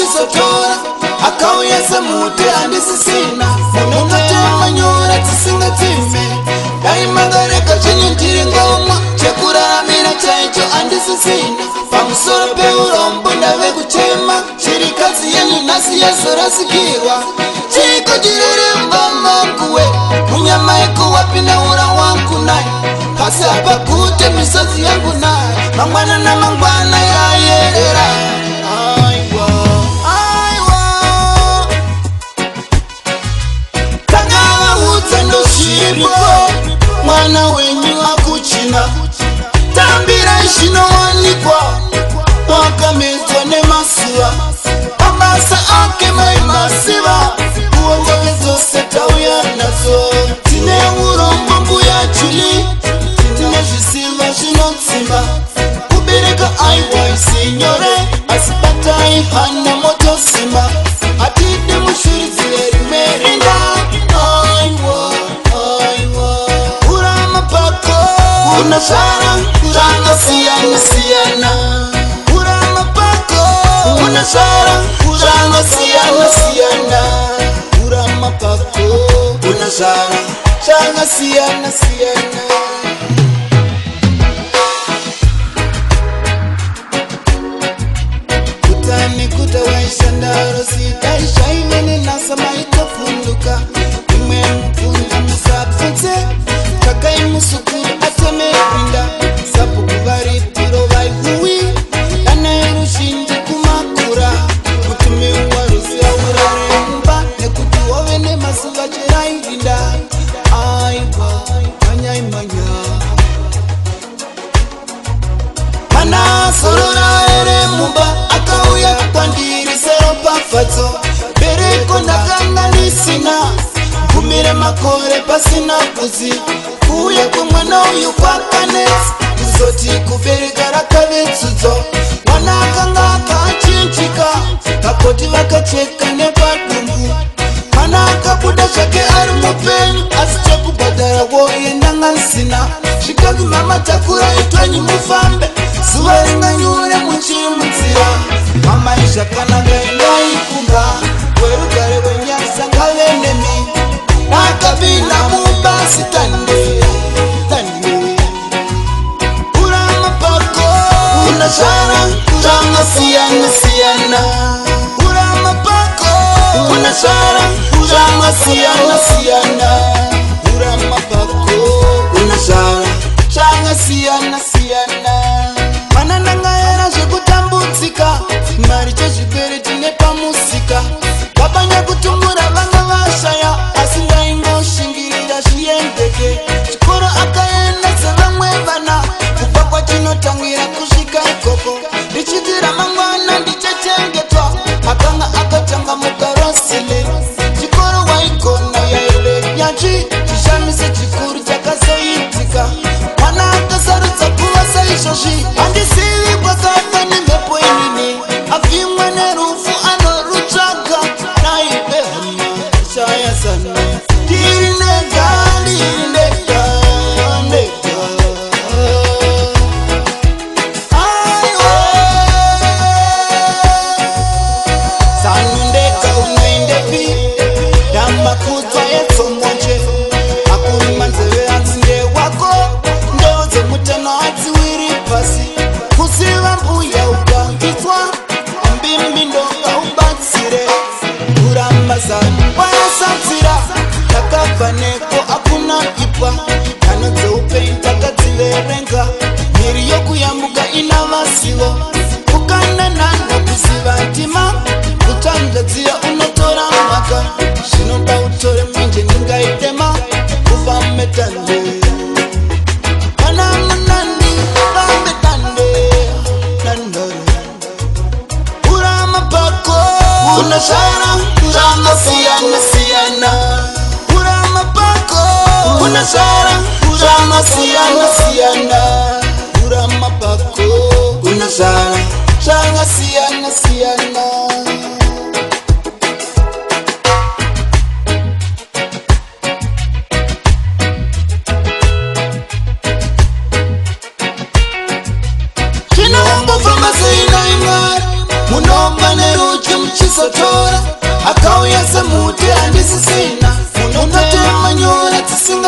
ndisotora akauya semuti handisisina munotema nyora tisingatime daimagareka chenye ndiri ngaumwa chekuraramira chaicho handisisina pamusoro peurombo ndave kuchema chirikadzi yenyu nhasi yazorasikirwa chiko chireremba manguwe munyama iko wapinda ura wangu nai pasi apa kute misodzi yangu nai mangwana namangwana yayerera takavaudza ndosvipo mwana wenyu akuchina tambira zvinowanikwa wakamedzwa nemasuva mabasa ake maimasiva kuongove dzose tauya nadzo tine urombo mbuya juli tine zvisiva zvinotsimba kubereka aiwaisi nyore asi batai hana motosimba hatidi mushuridzire rimwe rinda aiwa urama pako unashara zvakasiyana siyana urama pako unashara zvakasiyana siyana urama pako unashara zvakasiyana siyana kutani kuta waishandaro sidaishaimene nasa maitofunduka imwe mupunzi musapfutse takaimusukuru atemepinda sapo kuvaritiro vaihuwi kana irushinji kumakura kuti miwa ruziva uraremba nekuti wove nemasuva cherairinda aiwa manyaimanya mana sorora ere mumba akauya kwandiri seropafadzo bereko ndakanga ndisina gumire makore pasina kuzi kuuya kwemwana uyu kwakanetsa kuzoti kubereka rakavetsudzo mwana akanga akachinjika kakoti vakacheka nepadumbu mwana akabuda zvake ari mupenyu asi chekubhadhara woye ndanga nsina zvikanzi mama takura itwanyi mufambe zuva ringanyure muchimudzira mamai zvakanaka endaikumba werugare wenyasa ngavenemi nakabina mubasi tande urama pako unashara zvakasiyana siyana urama pako unashara zvakasiyana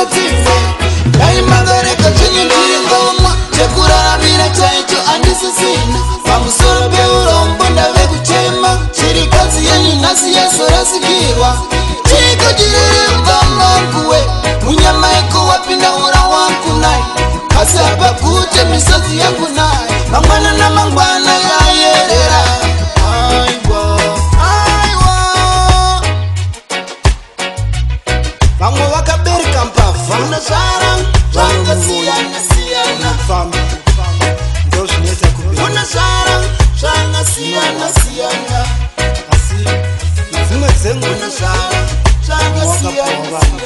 ngatimbe ndaimagareka chenyindiringomwa chekuraramira chaicho andisisina pamusoro peurombo ndave kuchema chirikazi yenyu nhasi yazorasikirwa chiko chiremba mwanguwe munyama yeko wapinda ura wangu nai asi apa kuche misodzi yangu nai mangwana namangwana yayerera vamwe vakabereka mbavha unazvara zvakasiyana-siyana ndozvinoita unazvara zvakasiyana-siyana asi dzimwe dzengu unazvara zvakasiyana